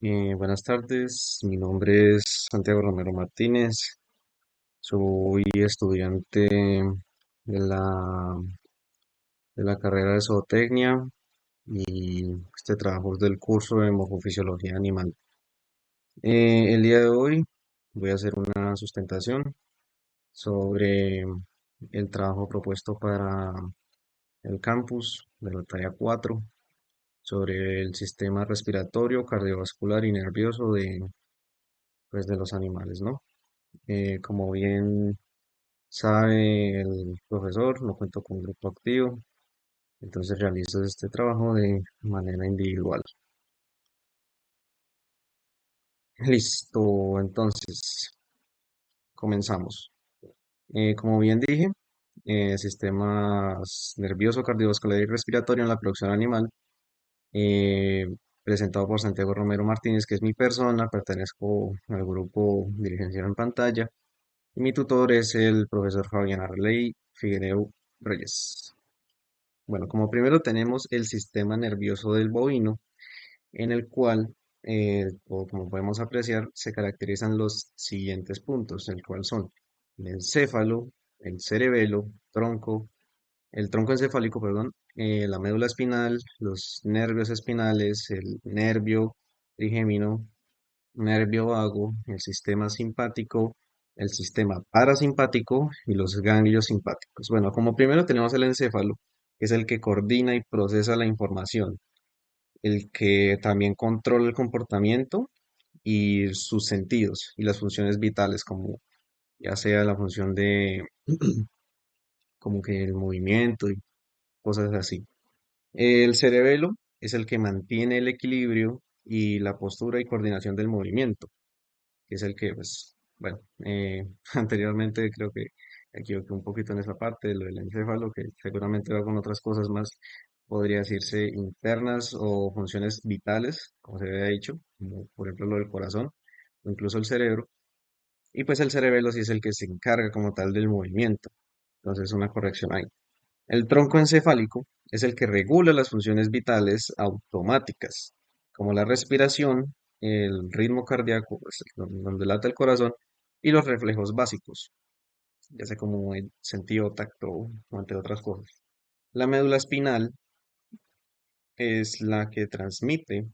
Buenas tardes, mi nombre es Santiago Romero Martínez, soy estudiante de la carrera de zootecnia y este trabajo es del curso de morfofisiología animal. El día de hoy voy a hacer una sustentación sobre el trabajo propuesto para el campus de la talla 4 sobre el sistema respiratorio, cardiovascular y nervioso de los animales, ¿no? Como bien sabe el profesor, no cuento con grupo activo, entonces realizo este trabajo de manera individual. Listo, entonces comenzamos. Como bien dije, sistemas nervioso, cardiovascular y respiratorio en la producción animal, eh, presentado por Santiago Romero Martínez, que es mi persona, pertenezco al grupo dirigenciado en pantalla, y mi tutor es el profesor Fabián Arley Figuereo Reyes. Bueno, como primero tenemos el sistema nervioso del bovino, en el cual, o como podemos apreciar, se caracterizan los siguientes puntos, el cual son el encéfalo, el cerebelo, el tronco encefálico, perdón, la médula espinal, los nervios espinales, el nervio trigémino, nervio vago, el sistema simpático, el sistema parasimpático y los ganglios simpáticos. Bueno, como primero tenemos el encéfalo, que es el que coordina y procesa la información, el que también controla el comportamiento y sus sentidos y las funciones vitales, como ya sea la función de como que el movimiento y cosas así. El cerebelo es el que mantiene el equilibrio y la postura y coordinación del movimiento, que es el que, pues, bueno, anteriormente creo que me equivoqué un poquito en esa parte de lo del encéfalo, que seguramente va con otras cosas más, podría decirse internas o funciones vitales, como se había dicho, como por ejemplo lo del corazón, o incluso el cerebro, y pues el cerebelo sí es el que se encarga como tal del movimiento, entonces una corrección ahí. El tronco encefálico es el que regula las funciones vitales automáticas, como la respiración, el ritmo cardíaco, pues, donde late el corazón, y los reflejos básicos, ya sea como el sentido, tacto, o entre otras cosas. La médula espinal es la que transmite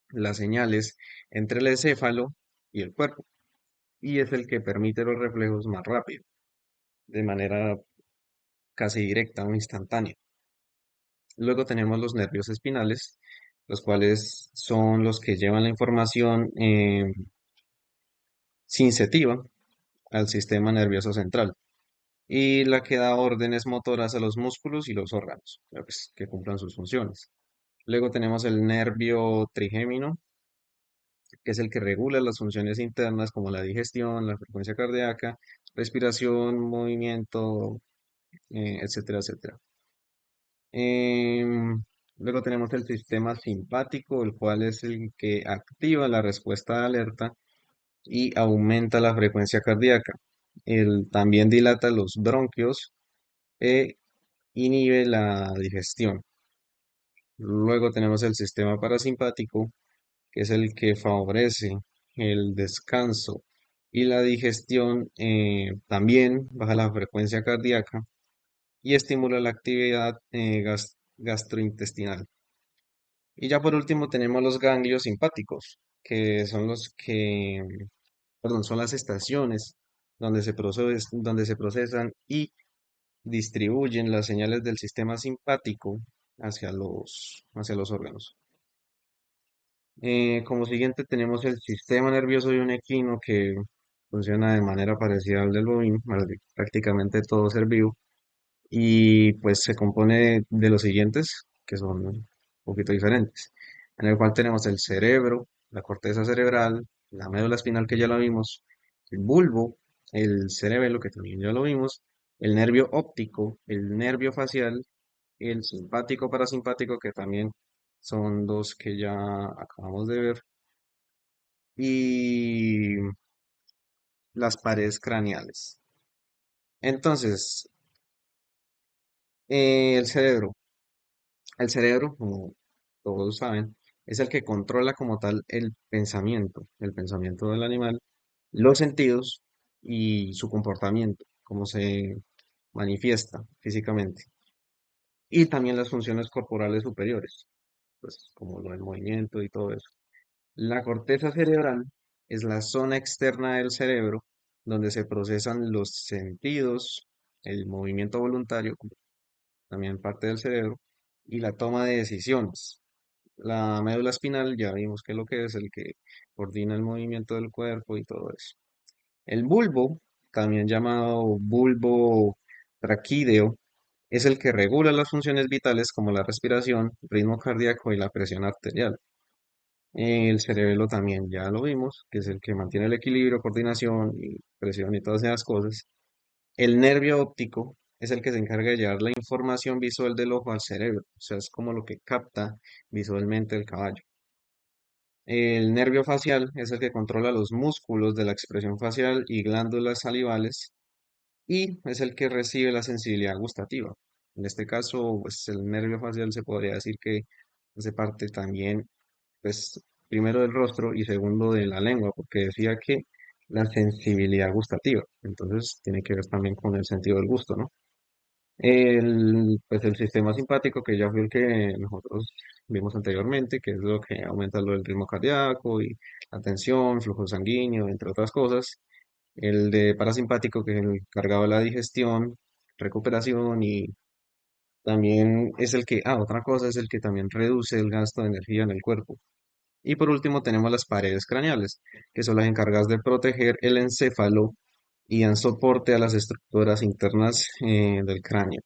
las señales entre el encéfalo y el cuerpo, y es el que permite los reflejos más rápido, de manera casi directa o instantánea. Luego tenemos los nervios espinales, los cuales son los que llevan la información sensitiva al sistema nervioso central y la que da órdenes motoras a los músculos y los órganos, pues, que cumplan sus funciones. Luego tenemos el nervio trigémino, que es el que regula las funciones internas como la digestión, la frecuencia cardíaca, respiración, movimiento, etcétera, etcétera. Em, Luego tenemos el sistema simpático, el cual es el que activa la respuesta de alerta y aumenta la frecuencia cardíaca. Él también dilata los bronquios e inhibe la digestión. Luego tenemos el sistema parasimpático, que es el que favorece el descanso y la digestión. También baja la frecuencia cardíaca y estimula la actividad gastrointestinal. Y ya por último tenemos los ganglios simpáticos, que son perdón, son las estaciones donde se procesan y distribuyen las señales del sistema simpático hacia los órganos. Como siguiente tenemos el sistema nervioso de un equino que funciona de manera parecida al del bovino, bueno, prácticamente todo ser vivo, y pues se compone de los siguientes, que son un poquito diferentes, en el cual tenemos el cerebro, la corteza cerebral, la médula espinal que ya lo vimos, el bulbo, el cerebelo que también ya lo vimos, el nervio óptico, el nervio facial, el simpático parasimpático que también son dos que ya acabamos de ver, y las paredes craneales. Entonces, el cerebro. El cerebro, como todos saben, es el que controla como tal el pensamiento del animal, los sentidos y su comportamiento, cómo se manifiesta físicamente, y también las funciones corporales superiores, pues como lo del movimiento y todo eso. La corteza cerebral es la zona externa del cerebro donde se procesan los sentidos, el movimiento voluntario, como también parte del cerebro, y la toma de decisiones. La médula espinal ya vimos que es lo que es el que coordina el movimiento del cuerpo y todo eso. El bulbo, también llamado bulbo traquídeo, es el que regula las funciones vitales como la respiración, ritmo cardíaco y la presión arterial. El cerebelo también ya lo vimos, que es el que mantiene el equilibrio, coordinación y presión y todas esas cosas. El nervio óptico es el que se encarga de llevar la información visual del ojo al cerebro, o sea, es como lo que capta visualmente el caballo. El nervio facial es el que controla los músculos de la expresión facial y glándulas salivales y es el que recibe la sensibilidad gustativa. En este caso, pues el nervio facial se podría decir que hace parte también, pues, primero del rostro y segundo de la lengua, porque decía que la sensibilidad gustativa, entonces tiene que ver también con el sentido del gusto, ¿no? Pues el sistema simpático, que ya fue el que nosotros vimos anteriormente, que es lo que aumenta lo del ritmo cardíaco y la tensión, flujo sanguíneo, entre otras cosas. El de parasimpático, que es el encargado de la digestión, recuperación y también es el que, otra cosa es el que también reduce el gasto de energía en el cuerpo. Y por último tenemos las paredes craneales, que son las encargadas de proteger el encéfalo y dan soporte a las estructuras internas del cráneo.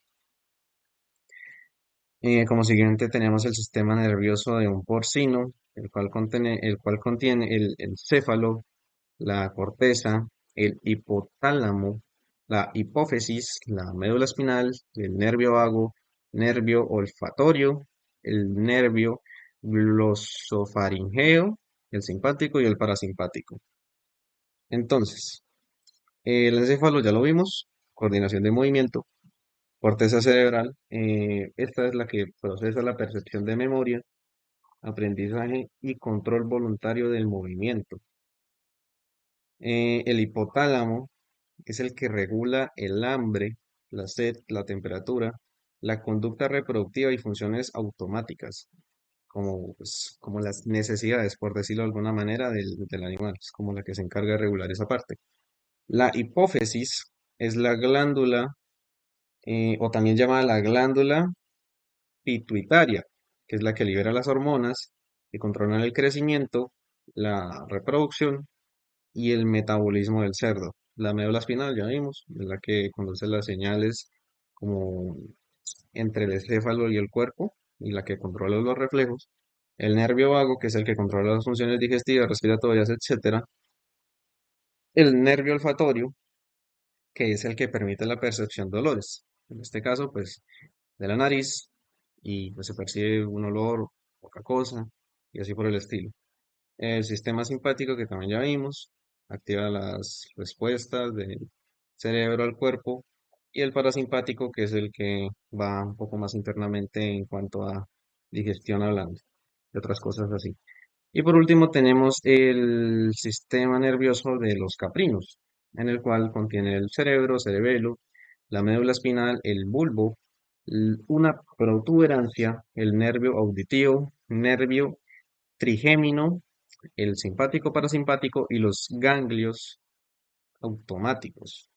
Como siguiente tenemos el sistema nervioso de un porcino, el cual contiene el encéfalo, la corteza, el hipotálamo, la hipófisis, la médula espinal, el nervio vago, nervio olfatorio, el nervio glosofaringeo, el simpático y el parasimpático. Entonces, el encéfalo ya lo vimos, coordinación de movimiento, corteza cerebral, esta es la que procesa la percepción de memoria, aprendizaje y control voluntario del movimiento. El hipotálamo es el que regula el hambre, la sed, la temperatura, la conducta reproductiva y funciones automáticas, como, pues, como las necesidades, por decirlo de alguna manera, del animal. Es como la que se encarga de regular esa parte. La hipófisis es la glándula, o también llamada la glándula pituitaria, que es la que libera las hormonas que controlan el crecimiento, la reproducción y el metabolismo del cerdo. La médula espinal, ya vimos, es la que conduce las señales como entre el encéfalo y el cuerpo y la que controla los reflejos. El nervio vago, que es el que controla las funciones digestivas, respiratorias, etcétera. El nervio olfatorio, que es el que permite la percepción de olores. En este caso, pues, de la nariz y pues se percibe un olor, poca cosa y así por el estilo. El sistema simpático, que también ya vimos, activa las respuestas del cerebro al cuerpo. Y el parasimpático, que es el que va un poco más internamente en cuanto a digestión hablando, y otras cosas así. Y por último tenemos el sistema nervioso de los caprinos, en el cual contiene el cerebro, cerebelo, la médula espinal, el bulbo, una protuberancia, el nervio auditivo, nervio trigémino, el simpático parasimpático y los ganglios automáticos,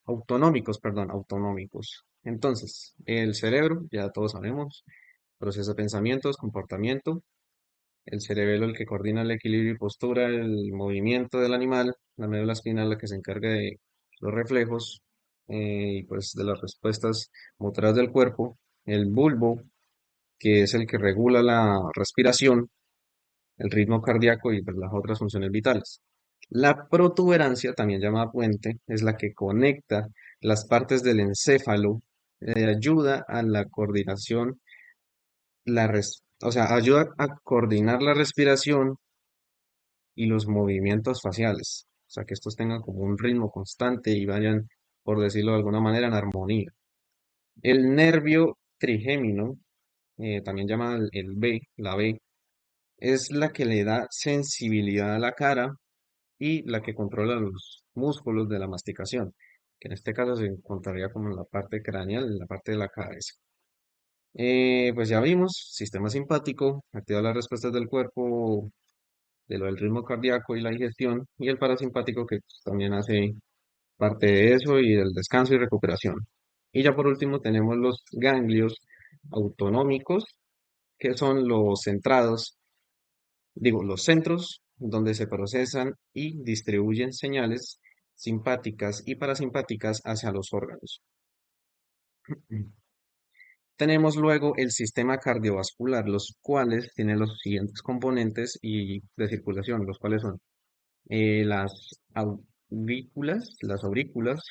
autonómicos, perdón, autonómicos. Entonces, el cerebro, ya todos sabemos, procesa pensamientos, comportamiento, el cerebelo el que coordina el equilibrio y postura, el movimiento del animal, la médula espinal la que se encarga de los reflejos y pues de las respuestas motoras del cuerpo, el bulbo que es el que regula la respiración, el ritmo cardíaco y pues, las otras funciones vitales. La protuberancia, también llamada puente, es la que conecta las partes del encéfalo, ayuda a la coordinación, o sea, ayuda a coordinar la respiración y los movimientos faciales. O sea, que estos tengan como un ritmo constante y vayan, por decirlo de alguna manera, en armonía. El nervio trigémino también llamada el B, la B, es la que le da sensibilidad a la cara y la que controla los músculos de la masticación, que en este caso se encontraría como en la parte craneal, en la parte de la cabeza. Pues ya vimos, sistema simpático, activa las respuestas del cuerpo de lo del ritmo cardíaco y la digestión, y el parasimpático que pues, también hace parte de eso y del descanso y recuperación. Y ya por último tenemos los ganglios autonómicos, que son los centrados, digo, los centros donde se procesan y distribuyen señales simpáticas y parasimpáticas hacia los órganos. Tenemos luego el sistema cardiovascular, los cuales tienen los siguientes componentes y de circulación, los cuales son las aurículas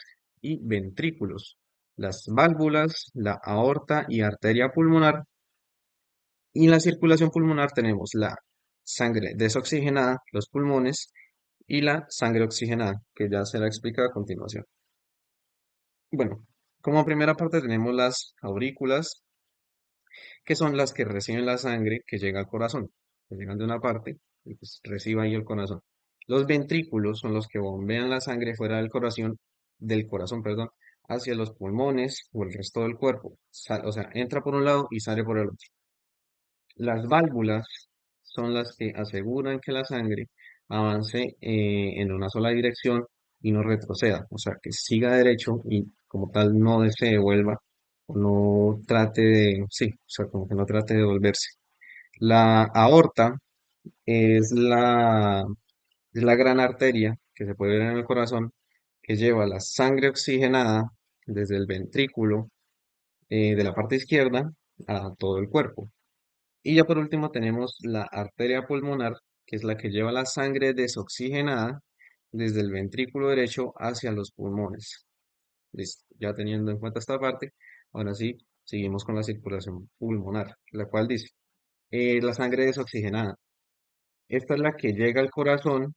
y ventrículos, las válvulas, la aorta y arteria pulmonar. Y en la circulación pulmonar tenemos la sangre desoxigenada, los pulmones, y la sangre oxigenada, que ya será explicada a continuación. Bueno, como primera parte tenemos las aurículas, que son las que reciben la sangre que llega al corazón, que llegan de una parte y pues recibe ahí el corazón. Los ventrículos son los que bombean la sangre fuera del corazón, perdón, hacia los pulmones o el resto del cuerpo. O sea, entra por un lado y sale por el otro. Las válvulas son las que aseguran que la sangre avance en una sola dirección y no retroceda, o sea, que siga derecho y como tal no se devuelva o no trate de, sí, o sea, como que no trate de devolverse. La aorta es es la gran arteria que se puede ver en el corazón que lleva la sangre oxigenada desde el ventrículo de la parte izquierda a todo el cuerpo. Y ya por último tenemos la arteria pulmonar, que es la que lleva la sangre desoxigenada desde el ventrículo derecho hacia los pulmones. Listo. Ya teniendo en cuenta esta parte, ahora sí, seguimos con la circulación pulmonar, la cual dice, la sangre desoxigenada. Esta es la que llega al corazón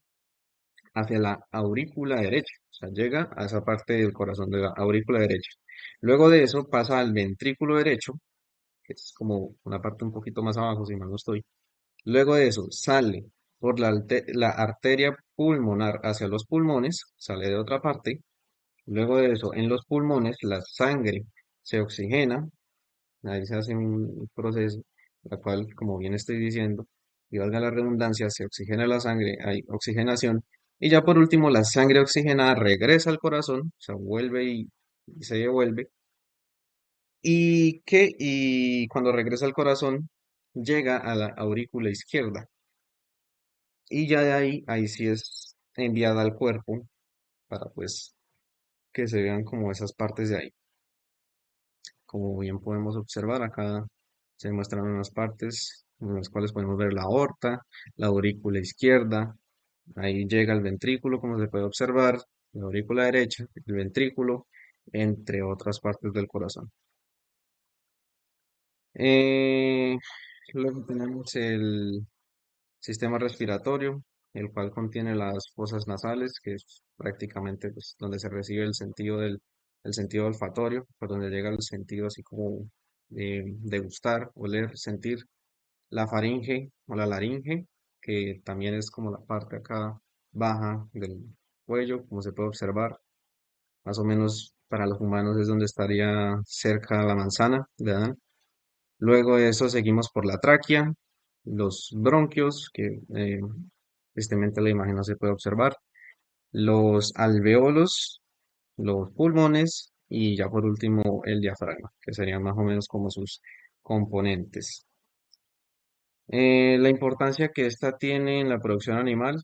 hacia la aurícula derecha, o sea, llega a esa parte del corazón de la aurícula derecha. Luego de eso pasa al ventrículo derecho, que es como una parte un poquito más abajo, si mal no estoy. Luego de eso, sale por la arteria pulmonar hacia los pulmones, sale de otra parte. Luego de eso, en los pulmones, la sangre se oxigena, ahí se hace un proceso, la cual, como bien estoy diciendo, y valga la redundancia, se oxigena la sangre, hay oxigenación. Y ya por último, la sangre oxigenada regresa al corazón, o sea, vuelve y se devuelve. Y cuando regresa al corazón, llega a la aurícula izquierda. Y ya de ahí sí es enviada al cuerpo para pues que se vean como esas partes de ahí. Como bien podemos observar, acá se muestran unas partes en las cuales podemos ver la aorta, la aurícula izquierda, ahí llega el ventrículo, como se puede observar, la aurícula derecha, el ventrículo, entre otras partes del corazón. Eh, Luego tenemos el sistema respiratorio, el cual contiene las fosas nasales, que es prácticamente pues, donde se recibe el sentido olfatorio, por donde llega el sentido así como de gustar, oler, sentir. La faringe o la laringe, que también es como la parte acá baja del cuello, como se puede observar, más o menos para los humanos es donde estaría cerca la manzana de Adán. Luego de eso seguimos por la tráquea, los bronquios, que tristemente la imagen no se puede observar, los alveolos, los pulmones y ya por último el diafragma, que serían más o menos como sus componentes. La importancia que esta tiene en la producción animal,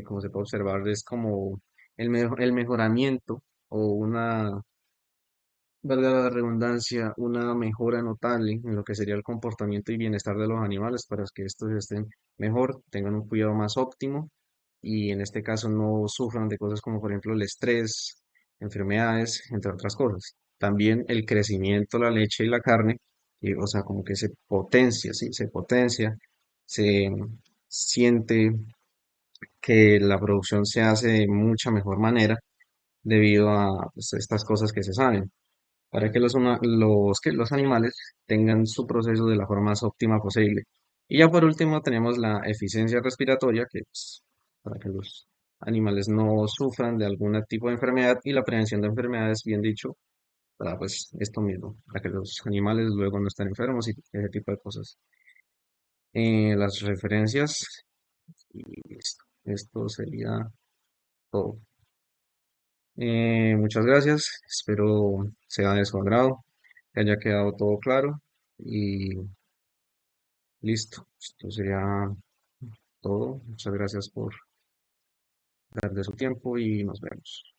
como se puede observar, es como el mejoramiento o una, valga la redundancia, una mejora notable en lo que sería el comportamiento y bienestar de los animales para que estos estén mejor, tengan un cuidado más óptimo y en este caso no sufran de cosas como por ejemplo el estrés, enfermedades, entre otras cosas. También el crecimiento, la leche y la carne, o sea, como que se potencia, ¿sí? Se potencia, se siente que la producción se hace de mucha mejor manera debido a pues, estas cosas que se saben. para que que los animales tengan su proceso de la forma más óptima posible. Y ya por último tenemos la eficiencia respiratoria, que es para que los animales no sufran de algún tipo de enfermedad, y la prevención de enfermedades, bien dicho, para pues esto mismo, para que los animales luego no estén enfermos y ese tipo de cosas. Las referencias, y listo. Esto sería todo. Muchas gracias, espero sea de su agrado, que haya quedado todo claro y listo. Esto sería todo. Muchas gracias por darle su tiempo y nos vemos.